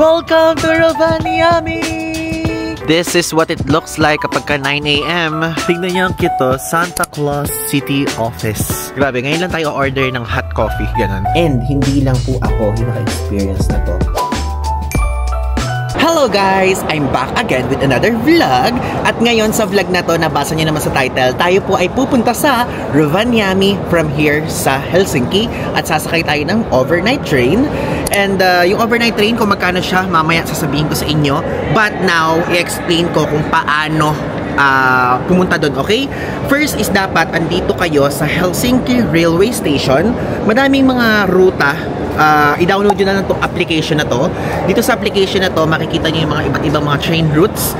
Welcome to Rovaniemi! This is what it looks like kapag ka 9 AM. Tingnan niyo ang cute to, Santa Claus City Office. Grabe, ngayon lang tayo order ng hot coffee, ganun. And hindi lang po ako yung naka-experience na to. Hello guys! I'm back again with another vlog. At ngayon sa vlog na to, nabasa niyo naman sa title, tayo po ay pupunta sa Rovaniemi from here sa Helsinki. At sasakay tayo ng overnight train. And yung overnight train, kung magkano siya, mamaya sasabihin ko sa inyo. But now, i-explain ko kung paano pumunta doon, okay? First is dapat andito kayo sa Helsinki Railway Station. Madaming mga ruta. I-download nyo na itong application na to. Dito sa application na to, makikita nyo yung mga iba't ibang mga train routes,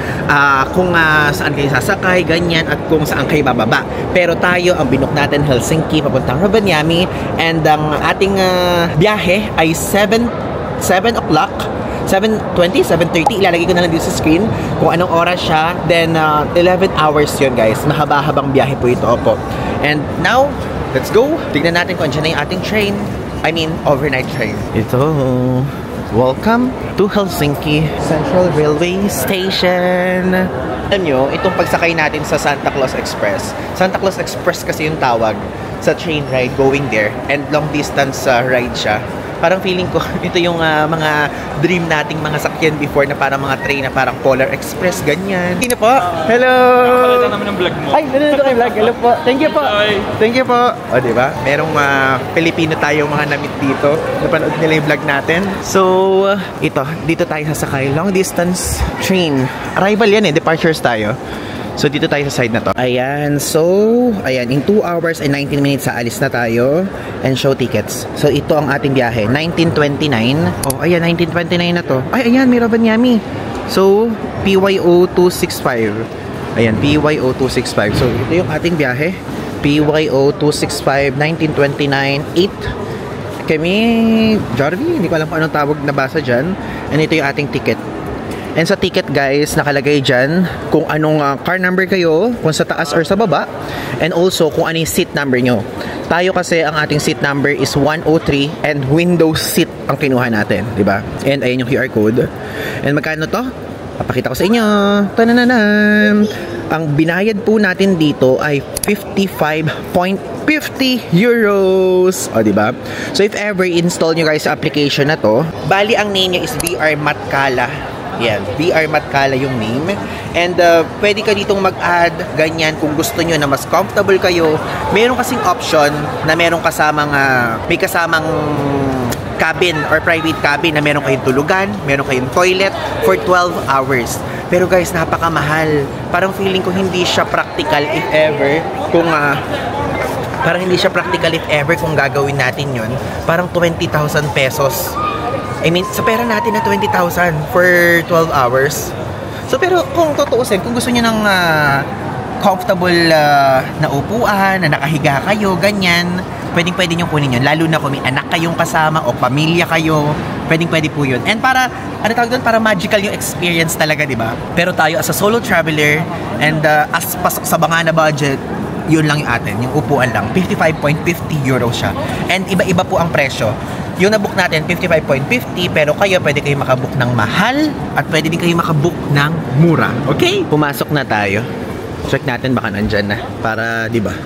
kung saan kayo sasakay, ganyan, at kung saan kayo bababa. Pero tayo, ang binook natin Helsinki papuntang Rovaniemi, and ang ating biyahe ay 7 o'clock, 7:20, 7:30. Ilalagay ko na lang dito sa screen kung anong oras siya. Then 11 hours yun guys. Mahaba-habang biyahe po ito, opo. And now, let's go. Tignan natin kung andyan na yung ating train. I mean, overnight train. Ito. Welcome to Helsinki Central Railway Station. Alam nyo, itong pagsakay natin sa Santa Claus Express. Santa Claus Express kasi yung tawag sa train ride going there. And long distance ride siya. Parang feeling ko, ito yung mga dream nating mga sakyan before na parang mga train na parang Polar Express, ganyan. Sino po? Hello! Nakapalita namin ng vlog mo. Ay, nanonood kayo vlog. Hello po. Thank you po. Thank you po. O, diba? Merong Pilipino tayong mga namit dito. Napanood nila yung vlog natin. So, dito tayo sasakay. Long distance train. Arrival yan eh. Departures tayo. So, dito tayo sa side na to. Ayan. So, ayan. In 2 hours and 19 minutes, alis na tayo. And show tickets. So, ito ang ating biyahe. 1929. Oh, ayan. 1929 na to. Ay, ayan. May Rovaniemi. So, PYO 265. Ayan. PYO 265. So, ito yung ating biyahe. PYO 265. 1929. 8. Kami, Jarvi. Hindi ko alam kung anong tawag na basa dyan. And ito yung ating ticket. And sa ticket guys, nakalagay dyan kung anong car number kayo, kung sa taas or sa baba, and also kung ano yung seat number nyo. Tayo kasi ang ating seat number is 103 and window seat ang kinuha natin, diba? And ayan yung QR code. And magkano to? Papakita ko sa inyo. Tanananan! Ang binayad po natin dito ay 55.50 euros. O, diba? So if ever install nyo guys sa application na to, bali ang name niya is VR Matkala. Yan, VR Matkala yung name. And pwede ka ditong mag-add, ganyan, kung gusto nyo na mas comfortable kayo. Meron kasing option na meron kasamang, may kasamang cabin or private cabin na meron kayong tulugan, meron kayong toilet for 12 hours. Pero guys, napakamahal. Parang feeling ko hindi siya practical if ever kung kung gagawin natin yon. Parang 20,000 pesos. I mean, sa pera natin na 20,000 for 12 hours. So, pero kung tutuusin, kung gusto niyo ng comfortable na upuan, na nakahiga kayo, ganyan, pwedeng-pwede nyo kunin yun. Lalo na kung may anak kayong kasama o pamilya kayo, pwedeng-pwede po yun. And para, para magical yung experience talaga, di ba? Pero tayo as a solo traveler, and as pasok sa banga na budget, yun lang yung atin, yung upuan lang. 55.50 euros siya. And iba-iba po ang presyo. Yung nabook natin, 55.50, pero kayo pwede kayo makabook ng mahal at pwede din kayo makabook ng mura. Okay? Pumasok na tayo. Check natin baka nandyan na. Para, di ba?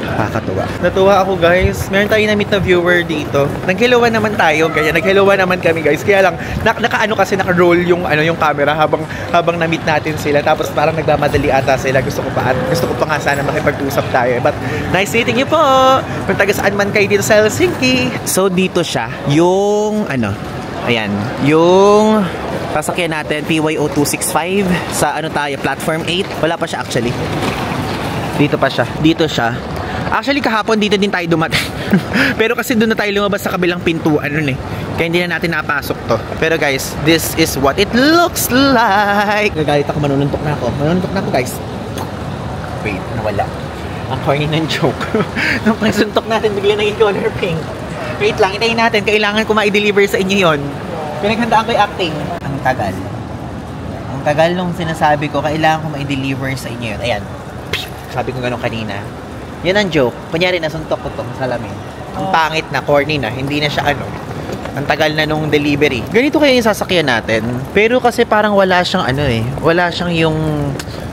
Nakakatuwa. Natuwa ako guys. Meron tayo na-meet na viewer dito. Nag-helloan naman tayo. Kaya nag-helloan naman kami guys. Kaya lang, naka-roll yung camera habang na-meet natin sila. Tapos parang nagmamadali ata sila. Gusto ko pa nga sana makipag-usap tayo. But nice meeting you po. Kung taga saan man kayo dito sa Helsinki. So dito siya. Yung ayan. Yung sasakyan natin PYO 265 sa tayo, platform 8. Wala pa siya actually. Dito pa siya. Dito siya. Actually, kahapon dito din tayo dumating. Pero kasi doon na tayo lumabas sa kabilang pintuan nun eh. Kaya hindi na natin napasok to. Pero guys, this is what it looks like. Nagalit ako, manununtok na ako. Manununtok na ako guys. Wait, nawala. Ang corny ng joke. Nung pagsuntok natin, bigla naging color pink. Wait lang, itayin natin. Kailangan ko ma-deliver sa inyo yon. Pinaghandaan ko yung acting. Ang tagal. Ang tagal nung sinasabi ko, kailangan ko ma-deliver sa inyo yun. Ayan. Sabi ko gano'n kanina. Yan ang joke. Kunyari, nasuntok ko itong salamin. Ang pangit na, corny na. Hindi na siya Ang tagal na nung delivery. Ganito kaya yung sasakyan natin. Pero kasi parang wala siyang wala siyang yung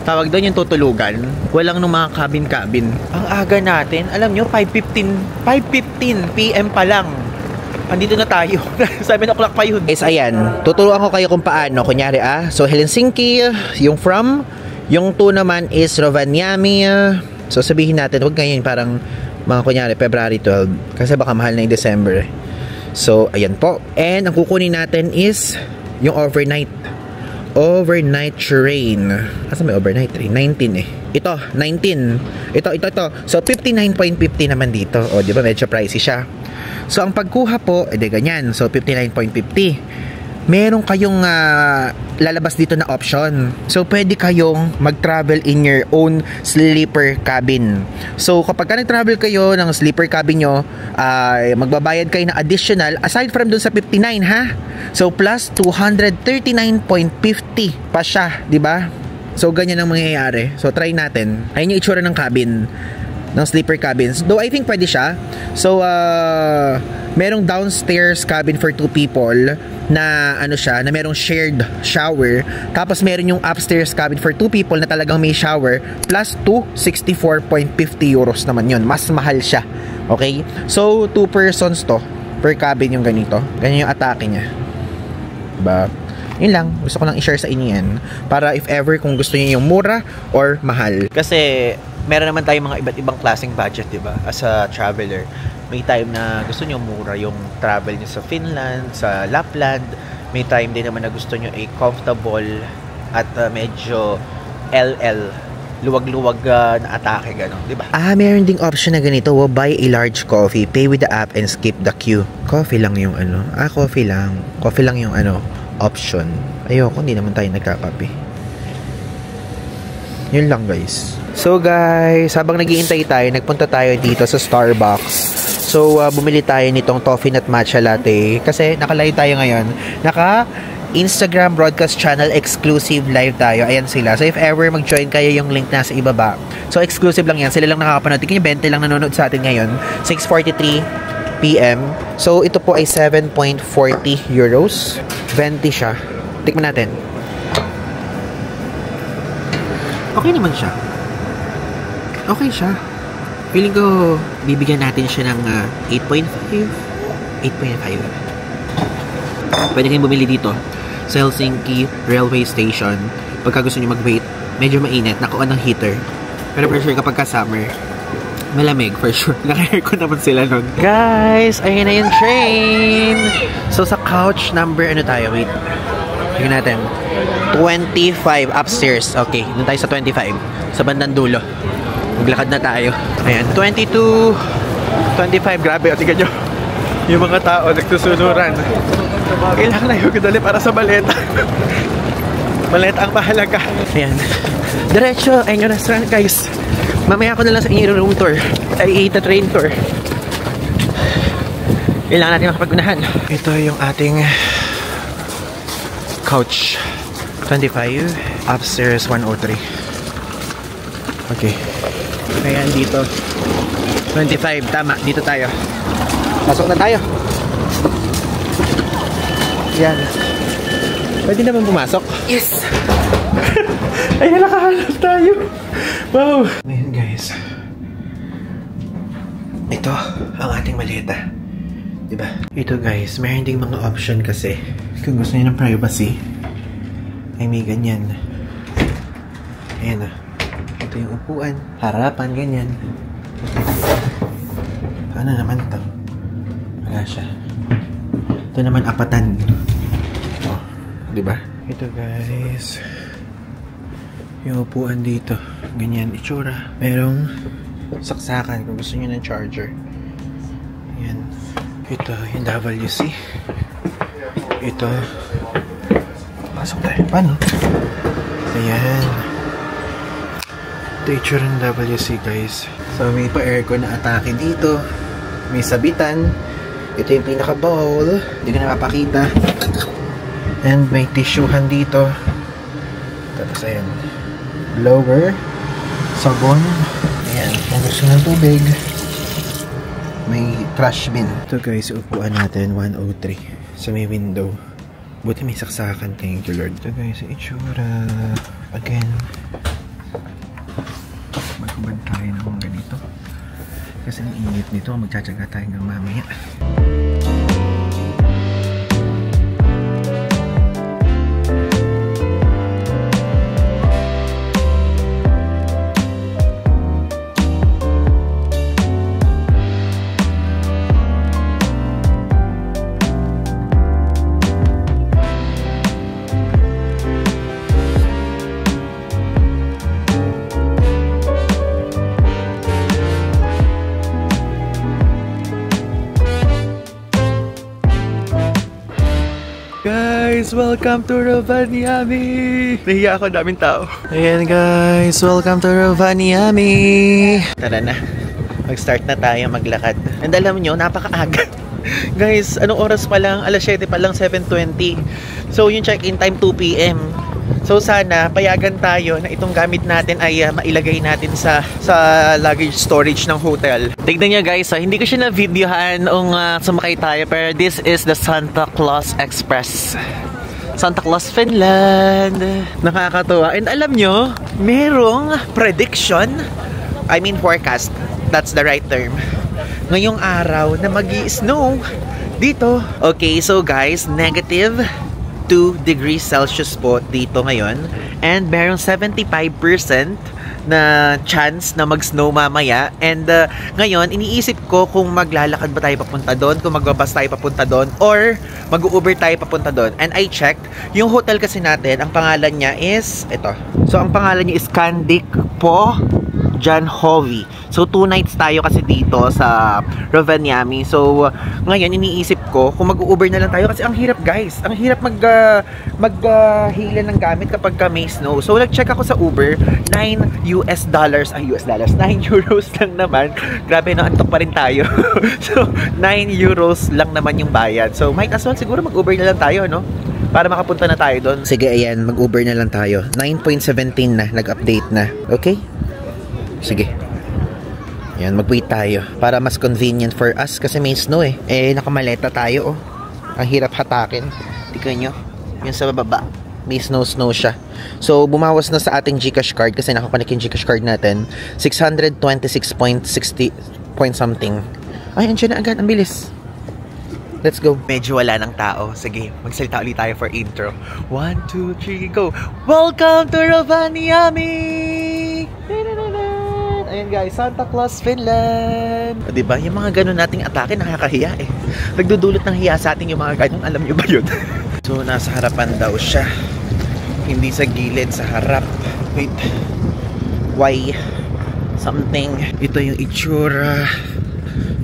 tawag doon yung tutulugan. Walang nung mga cabin-cabin. Ang aga natin, alam nyo, 5:15 PM pa lang. Andito na tayo. 7 o'clock pa yun. Guys, ayan. Tuturuan ko kayo kung paano. Kunyari, So, Helsinki, yung from. Yung 2 naman is Rovaniemi. So, sabihin natin, huwag ngayon parang mga kunyari, February 12. Kasi baka mahal na yung December. So, ayan po. And, ang kukunin natin is yung overnight. Overnight train. Asa may overnight train? 19 eh. Ito, 19. Ito. So, 59.50 naman dito. O, di ba? Medyo pricey siya. So, ang pagkuha po, ganyan. So, 59.50. Meron kayong lalabas dito na option. So, pwede kayong mag-travel in your own sleeper cabin. So, kapag ka nag-travel kayo ng sleeper cabin nyo, magbabayad kayo ng additional, aside from dun sa 59, ha? So, plus 239.50 pa siya, di ba? So, ganyan ang mangyayari. So, try natin. Ayun yung itsura ng cabin. Ng sleeper cabins. Though I think pwede siya. So, merong downstairs cabin for 2 people na na merong shared shower. Tapos meron yung upstairs cabin for 2 people na talagang may shower plus 64.50 euros naman yun. Mas mahal siya. Okay? So, 2 persons to per cabin yung ganito. Ganyan yung atake niya. Diba? Yun lang. Gusto ko lang i-share sa inyo yan. Para if ever kung gusto niyo yung mura or mahal. Kasi meron naman tayong mga iba't ibang klaseng budget, diba? As a traveler, may time na gusto nyo mura yung travel nyo sa Finland, sa Lapland. May time din naman na gusto nyo ay comfortable at medyo LL, luwag-luwag na atake, gano'n, diba? Meron ding option na ganito. Buy a large coffee, pay with the app, and skip the queue. Coffee lang yung coffee lang. Coffee lang yung option. Ayoko, hindi naman tayo nagkakape. Yun lang, guys. So guys, habang naghihintay tayo, nagpunta tayo dito sa Starbucks. So bumili tayo nitong coffee nut matcha latte kasi naka-live tayo ngayon. Naka Instagram broadcast channel exclusive live tayo. Ayan sila. So if ever mag-join kayo, yung link nasa ibaba. So exclusive lang yan. Sila lang nakakapanood. Tingnan nyo, 20 lang nanonood sa atin ngayon. 6:43 PM. So ito po ay 7.40 euros. 20 siya. Tikman natin. Okay naman siya. Okay siya. Feeling ko, bibigyan natin siya ng 8.5. 8.5. Pwede kayong bumili dito sa Helsinki Railway Station. Pagka gusto nyo mag-wait, medyo mainit, nakuha ng heater. Pero for sure, kapag ka-summer, malamig, for sure. Naka-aircon naman sila nun. Guys, ayun na yung train! So, sa couch number, tayo? Wait. Tingnan natin. 25 upstairs. Okay, doon tayo sa 25. Sa bandang dulo. Maglakad na tayo. Ayan, 22, 25. Grabe, o tingnan nyo. Yung mga tao nagsusunuran. Kailangan na yung dali para sa maleta. Maleta ang mahalaga. Ayan. Diretso, ayun yung restaurant, guys. Mamaya ko na lang sa inyo room tour. Ay, train tour. Kailangan natin makapagunahan. Ito yung ating couch. 25. Upstairs, 103. Okay. Ayan, dito. 25. Tama. Dito tayo. Pasok na tayo. Yan. Pwede naman pumasok? Yes! Ay, nakahanap tayo. Wow! Ngayon, guys. Ito, ang ating maleta. Diba? Ito, guys. Mayroon ding mga option kasi. Kung gusto niyo ng privacy, ay may ganyan. Ayan na. Ito yung upuan. Harapan, ganyan. Ano naman to? Wala siya. Ito naman apatan. Oh, diba? Ito, guys. Yung upuan dito. Ganyan, itsura. Merong saksakan kung gusto nyo ng charger. Ayan. Ito, yung WC. Ito. Pasok tayo. Paano? Ayan. Ito itsura ng WC, guys. So, may pa-aircon na atake dito. May sabitan. Ito yung pinaka-bowl. Hindi ko nakapakita. And may tissuehan dito. Tapos, ayan. Blower. Sabon. Ayan. Kung gusto ng tubig. may trash bin. Ito guys, upuan natin, 103. Sa may window. Buti may saksakan, thank you Lord. Ito guys, itsura. Again. Magkubad tayo ng ganito. Kasi ang init nito, magtsatsaga tayo ng mamaya. Guys, welcome to Rovaniemi! Nahiya ako, daming tao. Ayan guys, welcome to Rovaniemi! Tara na, mag-start na tayo maglakad. And alam nyo, napakaaga. Guys, anong oras pa lang? Alas 7 pa lang, 7:20. So yung check-in time 2 PM. So sana payagan tayo na itong gamit natin ay mailagay natin sa luggage storage ng hotel. Tignan nyo guys, hindi ko siya na-videohan nung sumakay tayo, pero this is the Santa Claus Express. Santa Claus, Finland. Nakakatuwa. And alam nyo, merong prediction, I mean forecast, that's the right term, ngayong araw na mag-i-snow dito. Okay, so guys, negative 2 degrees Celsius po dito ngayon. And merong 75% na chance na mag-snow mamaya. And ngayon, iniisip ko kung maglalakad ba tayo papunta doon, kung magbabas tayo papunta doon, or mag-Uber tayo papunta doon. And I checked, yung hotel kasi natin, ang pangalan niya is, ito. So, ang pangalan niya is Candic po Jan Hovi. So 2 nights tayo kasi dito sa Rovaniemi. So ngayon iniisip ko kung mag-Uber na lang tayo kasi ang hirap guys. Ang hirap maghila ng gamit kapag may snow. So nag-check ako sa Uber, $9 lang naman. Grabe, naantok pa rin tayo. So 9 euros lang naman yung bayad. So might as well siguro mag-Uber na lang tayo, no? Para makapunta na tayo doon. Sige, ayan, mag-Uber na lang tayo. 9.17 na, nag-update na. Okay? Sige. Yan, mag-wait tayo para mas convenient for us kasi may snow eh. Eh, nakamaleta tayo oh. Ang hirap hatakin. Tignan nyo. Yung sa baba. May snow siya. So, bumawas na sa ating GCash card kasi nakakonek yung GCash card natin. 626.60 point something. Ay, andyan na agad. Ang bilis. Let's go. Medyo wala ng tao. Sige, magsalita ulit tayo for intro. 1, 2, 3, go! Welcome to Rovaniemi! Ayan guys, Santa Claus, Finland. Diba? Yung mga ganun nating atake, nakakahiya eh. Nagdudulot ng hiya sa ating yung mga ganun. Alam nyo ba yun? So, nasa harapan daw siya. Hindi sa gilid, sa harap. Wait. Why? Something. Ito yung itsura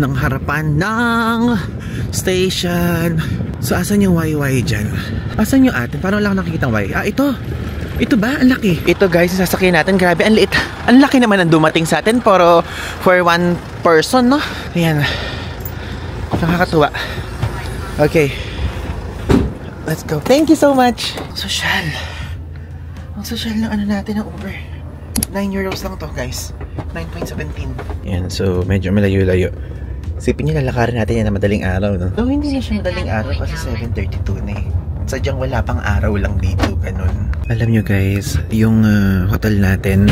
ng harapan ng station. So, asan yung YY dyan? Asan yung atin? Paano lang nakikita ng Y? Ah, ito. Ito ba? Ang laki. Ito guys, yung sasakyan natin. Grabe, ang liit. Ang laki naman ang dumating sa atin. Pero for one person, no? Ayan. Nakakatuwa. Okay. Let's go. Thank you so much. Social. Ang social ng ano natin ng Uber. 9 euros lang to guys. 9.17. Ayan, so medyo malayo-layo. Sipin nyo, lalakarin natin yan na madaling araw, no? So, hindi na siya madaling araw kasi 7:32 na eh. Sadyang wala pang araw lang dito, ganun. Alam nyo guys, yung hotel natin,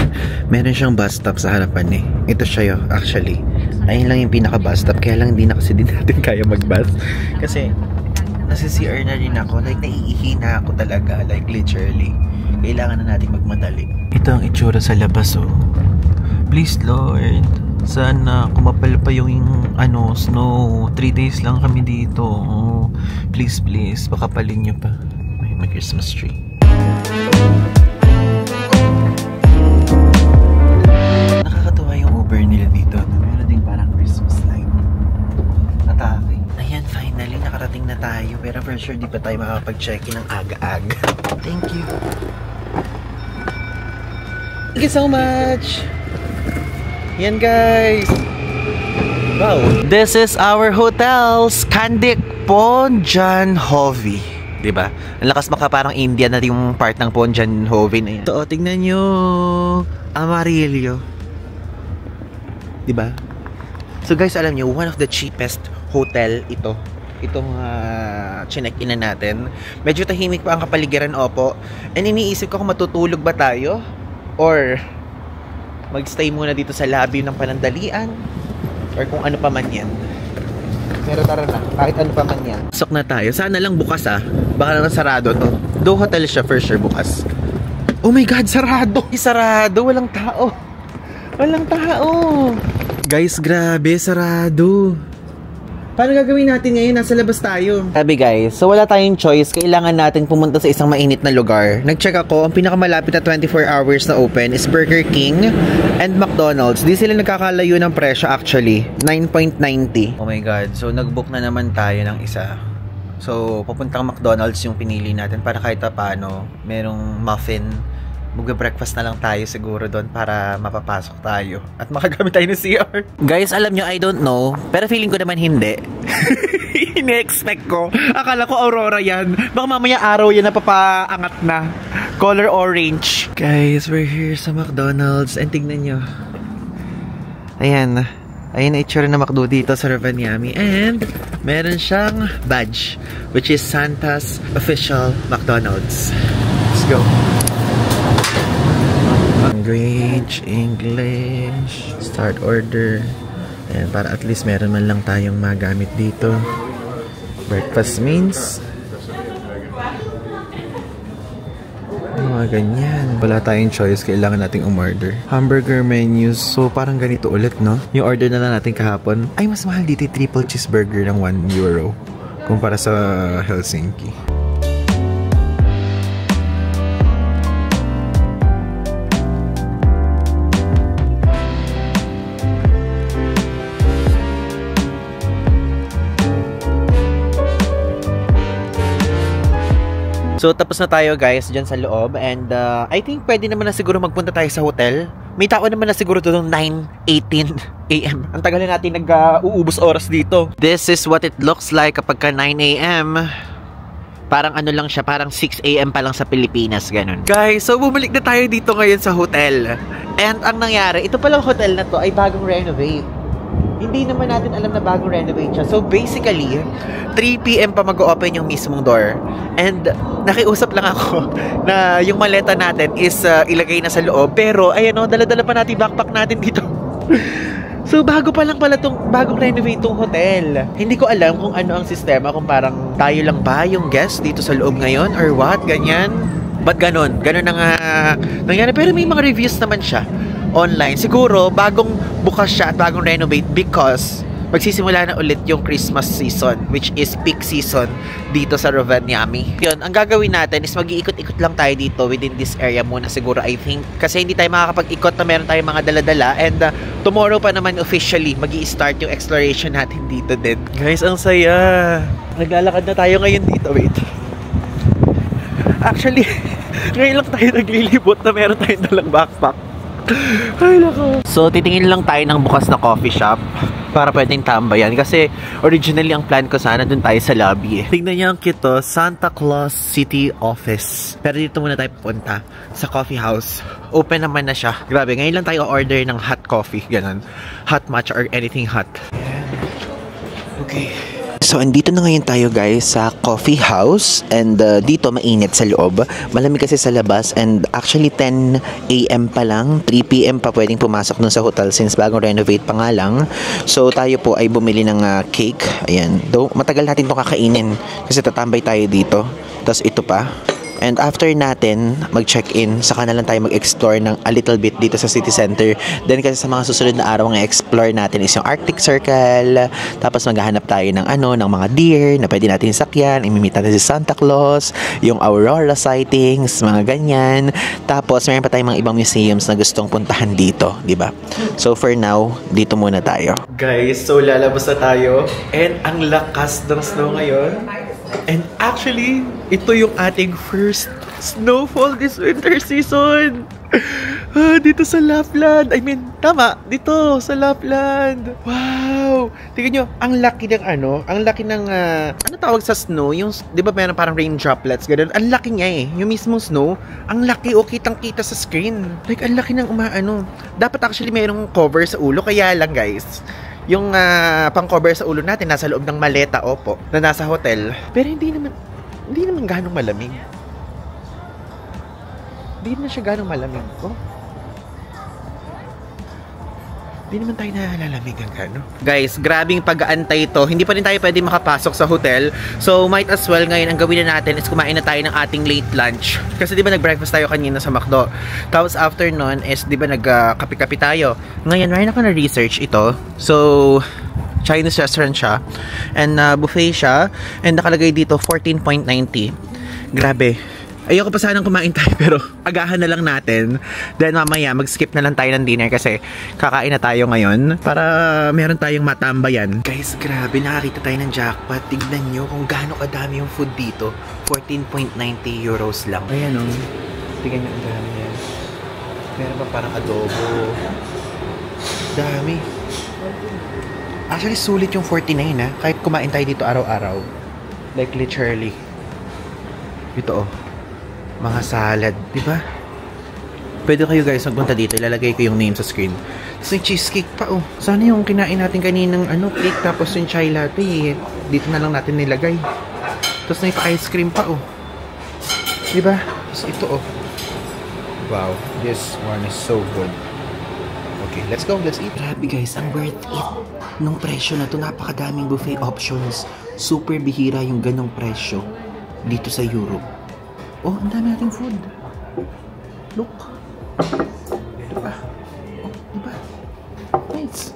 meron siyang bus stop sa harapan eh. Ito siya yun, actually. Ayun lang yung pinaka bus stop, kaya lang hindi na kasi din natin kaya mag-bus. Kasi, nasa CR na rin ako, like naiihi na ako talaga, like literally. Kailangan na natin magmadali. Ito ang itsura sa labas, oh. Please Lord, sana kumapal pa yung snow. 3 days lang kami dito. Oh, please, pakapalin nyo pa. May Christmas tree. Nakakatuwa yung Uber nila dito. Meron din parang Christmas light. Atake. Ayan, finally nakarating na tayo. Pero for sure di pa tayo makakapag-check-in ng aga-aga. Thank you. Thank you so much. Yan guys. Wow. This is our hotel, Candic po Jan Hovi. Diba? Ang lakas maka parang India na yung part ng Ponjan Hovi na yan. So, tingnan nyo. Amarillo. Diba? So guys, alam nyo, one of the cheapest hotel itong chinek-in na natin. Medyo tahimik pa ang kapaligiran, opo. And iniisip ko kung matutulog ba tayo or magstay muna dito sa lobby ng panandalian or kung ano pa man yan. Pero tara na, kahit ano pa man yan. Pasok na tayo. Sana lang bukas baka naman sarado to. Do hotel siya, for sure bukas. Oh my God, sarado! Sarado, walang tao. Walang tao. Guys, grabe, sarado. Paano gagawin natin ngayon? Nasa labas tayo. Sabi guys, so wala tayong choice. Kailangan natin pumunta sa isang mainit na lugar. Nag-check ako, ang pinakamalapit na 24 hours na open is Burger King and McDonald's. Di sila nagkakalayo ng presyo actually. 9.90. Oh my God. So nag-book na naman tayo ng isa. So pupuntang McDonald's yung pinili natin para kahit paano merong muffin. Magbe-breakfast na lang tayo siguro doon para mapapasok tayo at makagamit tayo ng CR. Guys, alam nyo, I don't know, pero feeling ko naman hindi. Ine-expect ko. Akala ko Aurora yan. Baka mamaya araw yan na papaangat na. Color orange. Guys, we're here sa McDonald's and tignan nyo. Ayan. Ayan na itsura na McDo dito sa Rovaniemi. And meron siyang badge, which is Santa's official McDonald's. Let's go. Language, English, start order. Ayan, para at least meron man lang tayong magamit dito. Breakfast means. Mga ganyan. Wala tayong choice, kailangan nating umorder. Hamburger menus, so parang ganito ulit, no? Yung order na lang natin kahapon, ay mas mahal dito yung triple cheeseburger ng €1 kumpara sa Helsinki. So, tapos na tayo guys dyan sa loob and I think pwede naman na siguro magpunta tayo sa hotel. May tao naman na siguro doon 9:18 AM. Ang tagal na natin nag-uubos oras dito. This is what it looks like kapag ka 9 AM. Parang ano lang siya, parang 6 AM pa lang sa Pilipinas, ganun. Guys, so bumalik na tayo dito ngayon sa hotel. And ang nangyari, ito palang hotel na to ay bagong renovate. Hindi naman natin alam na bagong renovate siya. So basically, 3 PM pa mag-open yung mismong door. And nakiusap lang ako na yung maleta natin is ilagay na sa loob. Pero ayan o, dala-dala pa natin backpack natin dito. So bago pa lang pala tong bagong renovate tong hotel. Hindi ko alam kung ano ang sistema, kung parang tayo lang ba yung guest dito sa loob ngayon or what, ganyan. Ba't ganon? Ganon na nga nangyari. Pero may mga reviews naman siya online. Siguro, bagong bukas siya at bagong renovate because magsisimula na ulit yung Christmas season, which is peak season dito sa Rovaniemi. Yun, ang gagawin natin is mag-iikot-ikot lang tayo dito within this area muna siguro, I think. Kasi hindi tayo makakapag-ikot na meron tayong mga dala-dala. And tomorrow pa naman officially mag-i-start yung exploration natin dito din. Guys, ang saya. Naglalakad na tayo ngayon dito. Wait. Actually, ngayon lang tayo naglilibot na meron tayong dalang backpack. Ay, nako. So, titingin lang tayo ng bukas na coffee shop para pwedeng tambayan. Kasi, originally, ang plan ko sana dun tayo sa lobby. Tingnan niyo ang cute to, Santa Claus City Office. Pero dito muna tayo pupunta sa coffee house. Open naman na siya. Grabe, ngayon lang tayo order ng hot coffee. Ganun. Hot matcha or anything hot. Okay. So, andito na ngayon tayo guys sa coffee house and dito mainit sa loob. Malamig kasi sa labas and actually 10 AM pa lang, 3 PM pa pwedeng pumasok dun sa hotel since bagong renovate pa nga lang. So, tayo po ay bumili ng cake. Ayan. Though, matagal natin ito kakainin kasi tatambay tayo dito. Tapos ito pa. And after natin mag-check-in, saka na lang tayo mag-explore ng a little bit dito sa city center. Then kasi sa mga susunod na araw ang explore natin is yung Arctic Circle. Tapos maghahanap tayo ng ng mga deer na pwede natin sakyan. Imimit natin si Santa Claus, yung aurora sightings, mga ganyan. Tapos mayroon pa tayong mga ibang museums na gustong puntahan dito, di ba? So for now, dito muna tayo. Guys, so lalabas na tayo. And ang lakas ng snow ngayon. And actually, ito yung ating first snowfall this winter season. Dito sa Lapland. I mean, tama, dito sa Lapland. Wow! Tingnan nyo, ang laki ng ang laki ng, ano tawag sa snow? Yung, di ba meron parang rain droplets, ganun. Ang laki niya eh. Yung mismong snow, ang laki kitang-kita sa screen. Like, ang laki ng Dapat actually mayroong cover sa ulo, kaya lang guys. yung pang-cover sa ulo natin nasa loob ng maleta, opo, na nasa hotel. Pero hindi naman ganong malamig. Hindi naman siya ganong malamig. Oh. Hindi naman tayo nalalamig ang gano. Guys, grabing pag-aantay ito. Hindi pa rin tayo pwede makapasok sa hotel. So, might as well ngayon, ang gawin na natin is kumain na tayo ng ating late lunch. Kasi di ba nag-breakfast tayo kanina sa McDo. Tapos after nun is di ba nagkape-kape tayo. Ngayon, mayroon ako na-research ito. So, Chinese restaurant siya. And buffet siya. And nakalagay dito 14.90. Grabe. Ayoko pa sanang kumain tayo pero agahan na lang natin. Then mamaya mag-skip na lang tayo ng dinner kasi kakain na tayo ngayon para meron tayong matambayan. Guys, grabe, nakakita tayo ng jackpot. Tignan nyo kung gaano kadami yung food dito. 14.90 euros lang. Ayan o. Tignan nyo ang dami yan. Meron ba parang adobo? Dami. Actually, sulit yung 49 ha. Kahit kumain tayo dito araw-araw. Like literally. Ito oh. Mga salad, di ba? Pwede kayo guys magpunta dito, ilalagay ko yung name sa screen. Tapos yung cheesecake pa, oh. Sana yung kinain natin kaninang cake, tapos yung chai latte, dito na lang natin nilagay. Tapos na yung ice cream pa, oh. Di ba? Tapos ito, oh. Wow, this one is so good. Okay, let's go, let's eat. Grabe guys, ang worth it. Nung presyo na to, napakadaming buffet options. Super bihira yung ganong presyo dito sa Europe. Oh, ang dami nating food. Look. Diba? Oh, diba? Nice.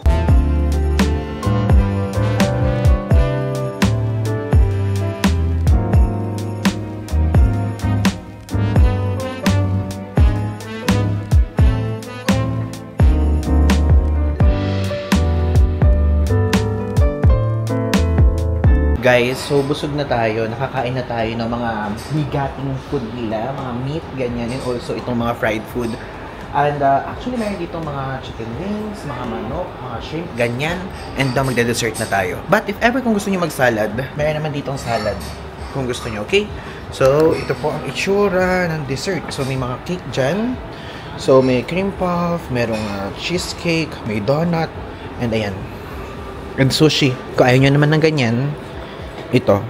Guys, so busog na tayo, nakakain na tayo ng mga bigating food nila, mga meat, ganyan, and also itong mga fried food. And actually, mayroon dito mga chicken wings, mga manok, mga shrimp, ganyan, and magde-dessert na tayo. But if ever kung gusto niyo mag-salad, mayroon naman ditong salad kung gusto niyo, okay? So, ito po ang itsura ng dessert. So, may mga cake dyan. So, may cream puff, merong cheesecake, may donut, and ayan. And sushi. Kung ayaw nyo naman ng ganyan, ito.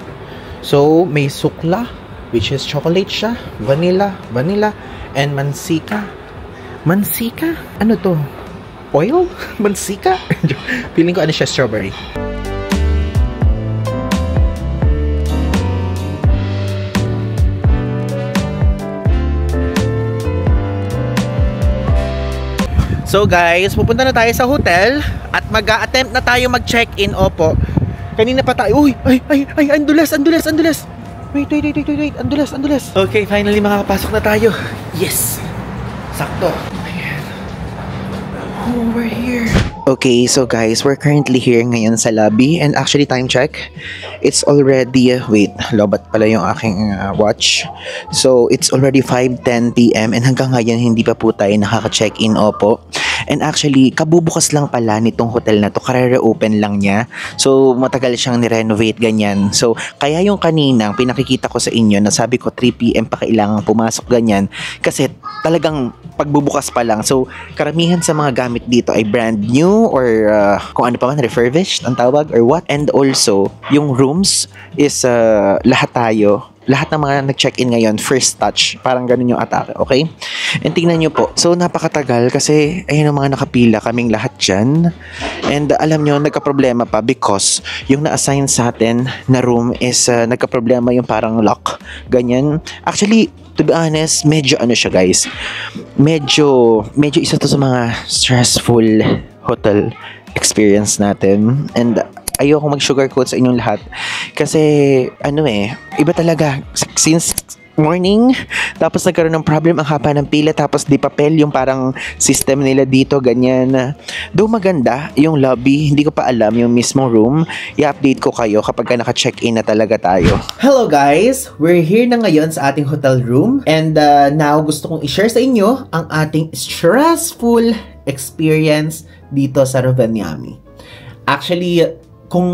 So, may sukla, which is chocolate siya, vanilla, and mansika. Mansika? Ano to? Oil? Mansika? Feeling ko ano siya, strawberry. So guys, pupunta na tayo sa hotel at mag-a-attempt na tayo mag-check-in, opo. Kanina pa tayo. Uy, ay, andulas. Wait, andulas. Okay, finally makakapasok na tayo. Yes. Sakto. Ayan. Oh, we're here. Okay, so guys, we're currently here ngayon sa lobby and actually time check. It's already, wait, lobat pala yung aking watch. So, it's already 5:10 PM and hanggang ngayon hindi pa po tayo nakaka-check-in, opo. And actually, kabubukas lang pala nitong hotel na to, kare-reopen lang niya. So, matagal siyang ni-renovate, ganyan. So, kaya yung kaninang pinakikita ko sa inyo na sabi ko 3 PM pa kailangan pumasok, ganyan. Kasi talagang pagbubukas pa lang. So, karamihan sa mga gamit dito ay brand new or kung ano pa man, refurbished ang tawag or what. And also, yung rooms is lahat ng mga nag-check-in ngayon, first touch. Parang ganun yung atake, okay? And tingnan nyo po. So, napakatagal kasi ayun ang mga nakapila kaming lahat dyan. And alam nyo, nagka-problema pa because yung na-assign sa atin na room is nagka-problema yung parang lock. Ganyan. Actually, to be honest, medyo ano siya guys. Medyo isa to sa mga stressful hotel experience natin. And ayoko mag-sugarcoat sa inyong lahat. Kasi, iba talaga. Since morning, tapos nagkaroon ng problem ang haba ng pila, tapos di papel yung parang system nila dito, ganyan. Though maganda yung lobby, hindi ko pa alam yung mismong room. I-update ko kayo kapag naka-check-in na talaga tayo. Hello guys! We're here na ngayon sa ating hotel room. And now, gusto kong i-share sa inyo ang ating stressful experience dito sa Rovaniemi. Actually, kung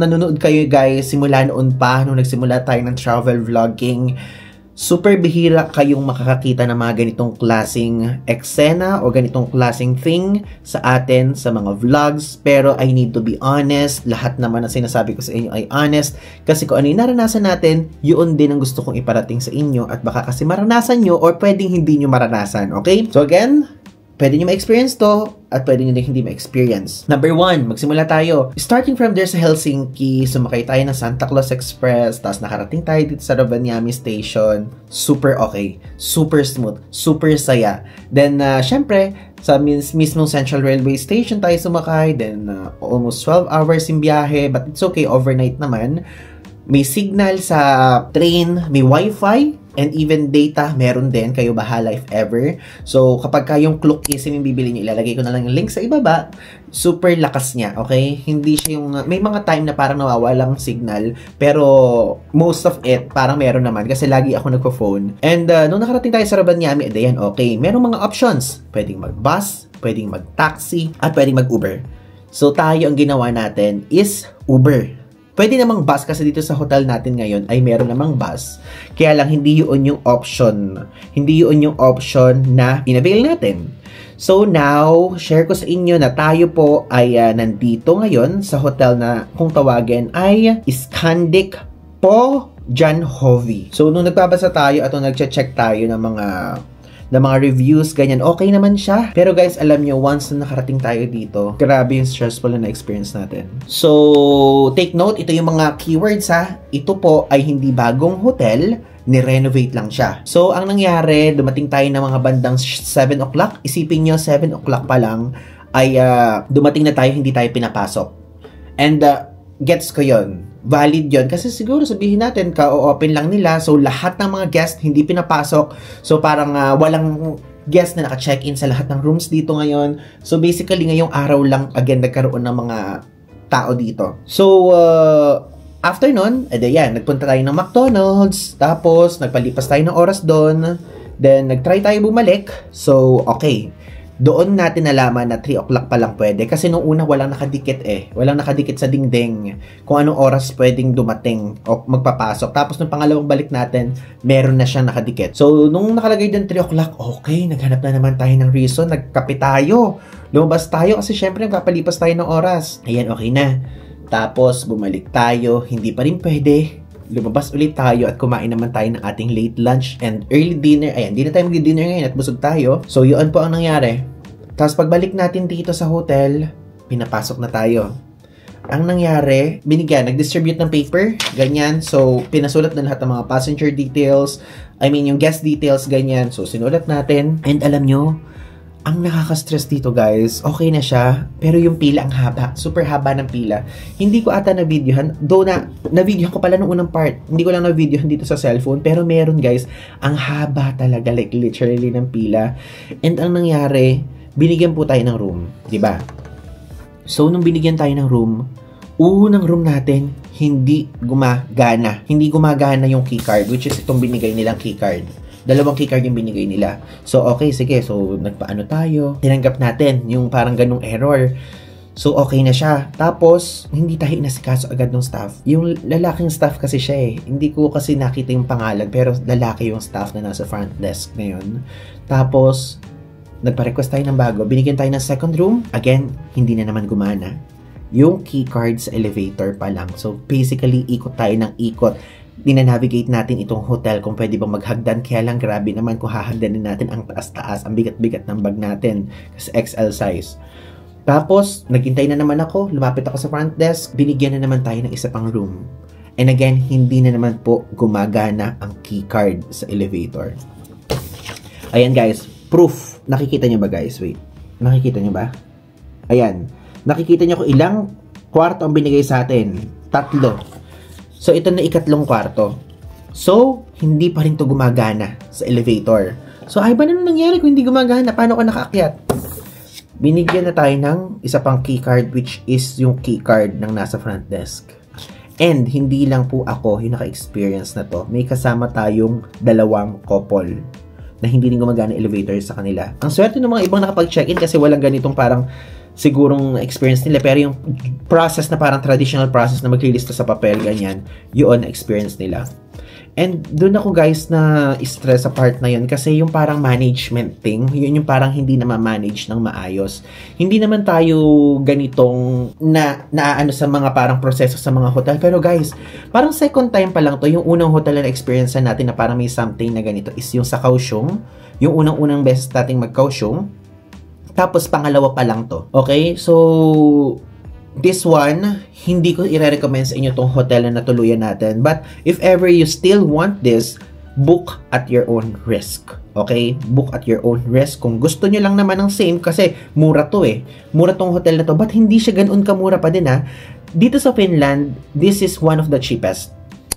nanonood kayo guys, simula noon pa, nung nagsimula tayo ng travel vlogging, super bihira kayong makakakita ng mga ganitong klaseng eksena o ganitong klaseng thing sa atin, sa mga vlogs. Pero I need to be honest, lahat naman na sinasabi ko sa inyo ay honest. Kasi kung ano yung naranasan natin, yun din ang gusto kong iparating sa inyo. At baka kasi maranasan nyo or pwedeng hindi nyo maranasan, okay? So again, pwede nyo ma-experience to at pwede nyo din hindi ma-experience. Number 1, magsimula tayo. Starting from there sa Helsinki, sumakay tayo ng Santa Claus Express, tapos nakarating tayo dito sa Rovaniemi Station. Super okay. Super smooth. Super saya. Then, syempre, sa mismong Central Railway Station tayo sumakay. Then, almost 12 hours yung biyahe. But it's okay, overnight naman. May signal sa train, may wifi, and even data, meron din. Kayo bahala if ever. So, kapag kayong Klook eSIM yung bibili nyo, ilalagay ko na lang yung link sa ibaba. Super lakas niya, okay? Hindi siya yung... May mga time na parang nawawalang signal, pero most of it, parang meron naman. Kasi lagi ako nagpo-phone. And nung nakarating tayo sa Rovaniemi, ayan, okay. Merong mga options. Pwedeng mag-bus, pwedeng mag-taxi, at pwedeng mag-Uber. So, tayo ang ginawa natin is Uber. Pwede namang bus kasi dito sa hotel natin ngayon ay meron namang bus. Kaya lang hindi yun yung option. Hindi yun yung option na inavail natin. So now, share ko sa inyo na tayo po ay nandito ngayon sa hotel na kung tawagin ay Scandic Po Janhovi. So nung nagbabasa tayo at nung nagche-check tayo ng mga reviews, ganyan, okay naman siya. Pero guys, alam nyo, once na nakarating tayo dito, grabe yung stressful na experience natin. So, take note, ito yung mga keywords ha. Ito po ay hindi bagong hotel, ni-renovate lang siya. So, ang nangyari, dumating tayo ng mga bandang 7 o'clock. Isipin nyo, 7 o'clock pa lang, ay dumating na tayo, hindi tayo pinapasok. And, gets ko yun. Valid yun. Kasi siguro sabihin natin, ka-open lang nila. So, lahat ng mga guest hindi pinapasok. So, parang walang guest na naka-check-in sa lahat ng rooms dito ngayon. So, basically, ngayong araw lang, again, nagkaroon ng mga tao dito. So, after nun, yan, nagpunta tayo ng McDonald's. Tapos, nagpalipas tayo ng oras doon. Then, nag-try tayo bumalik. So, okay. Doon natin nalaman na 3 o'clock pa lang pwede. Kasi nung una, walang nakadikit eh. Walang nakadikit sa dingding kung anong oras pwedeng dumating o magpapasok. Tapos nung pangalawang balik natin, meron na siyang nakadikit. So, nung nakalagay din 3 o'clock, okay, naghanap na naman tayo ng reason. Nagkape tayo. Lumabas tayo kasi syempre magpapalipas tayo ng oras. Ayan, okay na. Tapos, bumalik tayo. Hindi pa rin pwede. Lumabas ulit tayo at kumain naman tayo ng ating late lunch and early dinner. Ayan, hindi na tayo mag-dinner ngayon at busog tayo. So, yun po ang nangyari. Tapos, pagbalik natin dito sa hotel, pinapasok na tayo. Ang nangyari, nag-distribute ng paper, ganyan. So, pinasulat na lahat ng mga passenger details. Yung guest details, ganyan. So, sinulat natin. And alam nyo, ang nakaka-stress dito guys, okay na siya, pero yung pila ang haba. Super haba ng pila. Hindi ko ata na-videohan, though na-videohan ko pala nung unang part. Hindi ko lang na-videohan dito sa cellphone, pero meron guys, ang haba talaga, like literally ng pila. And ang nangyari, binigyan po tayo ng room, di ba? So, nung binigyan tayo ng room, unang room natin, hindi gumagana. Hindi gumagana yung keycard, which is itong binigay nilang keycard. Dalawang keycard yung binigay nila. So, okay, sige. So, nagpaano tayo? Tinanggap natin yung parang ganung error. So, okay na siya. Tapos, hindi tayo inasikaso agad ng staff. Yung lalaking staff kasi siya eh. Hindi ko kasi nakita yung pangalan, pero lalaki yung staff na nasa front desk ngayon. Tapos, nagpa-request tayo ng bago. Binigyan tayo ng second room. Again, hindi na naman gumana. Yung keycard sa elevator pa lang. So, basically, ikot tayo ng ikot. Dinanavigate natin itong hotel kung pwede bang maghagdan. Kaya lang grabe naman kung hahagdanin natin ang taas-taas, ang bigat-bigat ng bag natin kasi XL size. Tapos, naghintay na naman ako, lumapit ako sa front desk, binigyan na naman tayo ng isa pang room. And again, hindi na naman po gumagana ang keycard sa elevator. Ayan guys, proof. Nakikita nyo ba guys? Wait, nakikita nyo ba? Ayan, nakikita nyo kung ilang kwarto ang binigay sa atin. 3. So, ito na ikatlong kwarto. So, hindi pa rin to gumagana sa elevator. So, ay ba na nangyari kung hindi gumagana? Paano ka nakaakyat? Binigyan na tayo ng isa pang keycard, which is yung keycard ng nasa front desk. And, hindi lang po ako yung naka-experience na to. May kasama tayong 2 couple na hindi rin gumagana elevator sa kanila. Ang swerte ng mga ibang nakapag-check-in kasi walang ganitong parang sigurong experience nila, pero yung process na parang traditional process na maglilista sa papel, ganyan, yun na experience nila. And doon ako guys na stress sa part na yun kasi yung parang management thing, yun yung parang hindi na ma-manage ng maayos. Hindi naman tayo ganitong naano sa mga parang proseso sa mga hotel. Pero guys, parang second time pa lang to. Yung unang hotel na experience natin na parang may something na ganito is yung sa Kaohsiung. Yung unang beses nating mag-Kaohsiung. Tapos pangalawa pa lang to. Okay? So this one, hindi ko i-recommend sa inyo tong hotel na natuluyan natin. But if ever you still want this, book at your own risk. Okay? Book at your own risk. Kung gusto nyo lang naman ng same, kasi mura to eh. Mura tong hotel na to. But hindi siya ganoon kamura pa din ha. Dito sa Finland, this is one of the cheapest.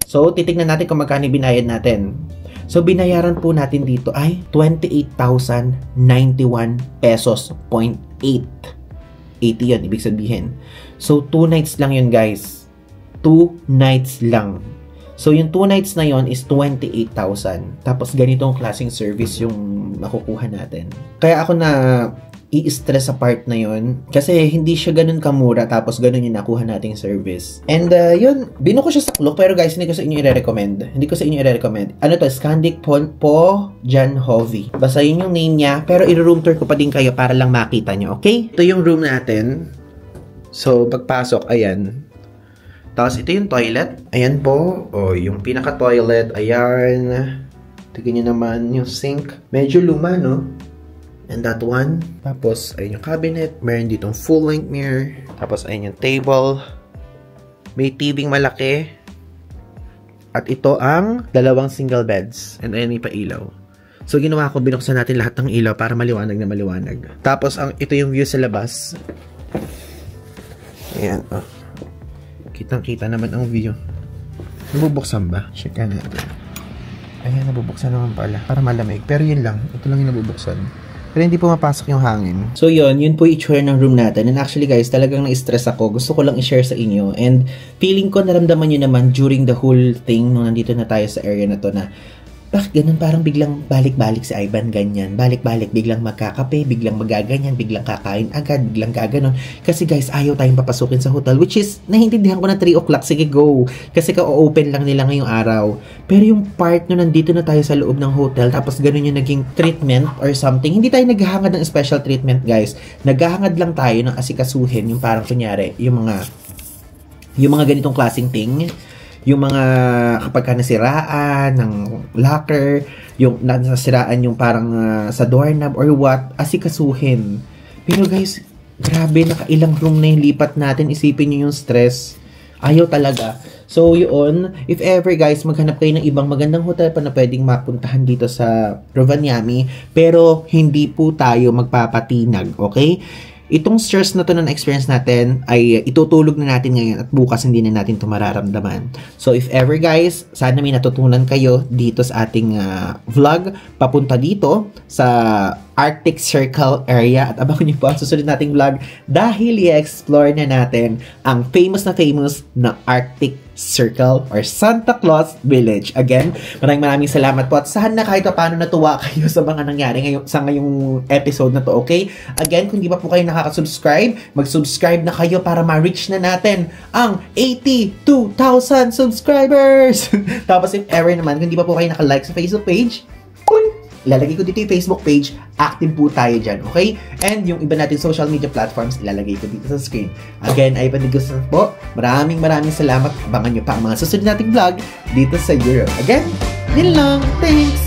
So, titignan natin kung magkano binayad natin. So, binayaran po natin dito ay 28,091 pesos, 0.8. 80 yun, ibig sabihin. So, 2 nights lang yun, guys. 2 nights lang. So, yung 2 nights na yun is 28,000. Tapos, ganitong klaseng service yung makukuha natin. Kaya ako na i-stress sa part na yun. Kasi, hindi siya ganun kamura. Tapos, ganun yung nakuha nating service. And, yun. Bino ko siya sa Klook. Pero, guys, hindi ko sa inyo i-recommend. Ano to? Scandic Po Janhovi. Basta yun yung name niya. Pero, i-room tour ko pa din kayo para lang makita nyo. Okay? Ito yung room natin. So, pagpasok, ayan. Tapos, ito yung toilet. Ayan po. O, yung pinaka-toilet. Ayan. Tignan nyo naman yung sink. Medyo luma, no? And that one. Tapos, ayun yung cabinet. Meron ditong full-length mirror. Tapos, ayun yung table. May TV malaki. At ito ang 2 single beds. And ayan may pailaw. So, ginawa ko, binuksan natin lahat ng ilaw para maliwanag na maliwanag. Tapos, ito yung view sa labas. Ayan, oh. Kitang-kita naman ang view. Nabubuksan ba? Check natin. Ayan, nabubuksan naman pala. Para malamig. Pero yun lang. Ito lang yung nabubuksan. Pero hindi pumapasok yung hangin. So yun po yung itsura ng room natin. And actually guys, talagang na-stress ako. Gusto ko lang i-share sa inyo. And feeling ko naramdaman nyo naman during the whole thing nung nandito na tayo sa area na to na bakit ganun? Parang biglang balik-balik si Ivan ganyan. Balik-balik, biglang magkakape, biglang magaganyan, biglang kakain agad, biglang gaganon. Kasi guys, ayaw tayong papasukin sa hotel. Which is, nahintindihan ko na 3 o'clock. Sige, go. Kasi ka-open lang nila ngayong araw. Pero yung part na nandito na tayo sa loob ng hotel, tapos ganun yung naging treatment or something. Hindi tayo naghahangad ng special treatment, guys. Naghahangad lang tayo ng asikasuhin. Yung parang kunyari, yung mga ganitong klaseng thing. Yung mga kapag ka nasiraan ng locker, yung nasiraan yung parang sa doorknob or what, asikasuhin. Pero guys, grabe, nakailang room na yung lipat natin. Isipin nyo yung stress. Ayaw talaga. So yun, if ever guys, maghanap kayo ng ibang magandang hotel pa na pwedeng mapuntahan dito sa Rovaniemi, pero hindi po tayo magpapatinag, okay? Itong stress na to na experience natin ay itutulog na natin ngayon at bukas hindi na natin ito mararamdaman. So if ever guys, sana may natutunan kayo dito sa ating vlog papunta dito sa Arctic Circle area at abangan niyo po ang susunod nating vlog dahil i-explore na natin ang famous na Arctic Circle or Santa Claus Village. Again, maraming salamat po at sana kahit paano natuwa kayo sa mga nangyari ngayong episode na to, okay? Again, kung di pa po kayo nakaka-subscribe, mag-subscribe na kayo para ma-reach na natin ang 82,000 subscribers! Tapos if ever naman, kung di pa po kayo naka-like sa Facebook page, ilalagay ko dito yung Facebook page, active po tayo dyan, okay? And yung iba natin social media platforms, ilalagay ko dito sa screen. Again, ay panigusto po. Maraming salamat. Abangan nyo pa ang mga susunod nating vlog dito sa Europe. Again, din lang. Thanks!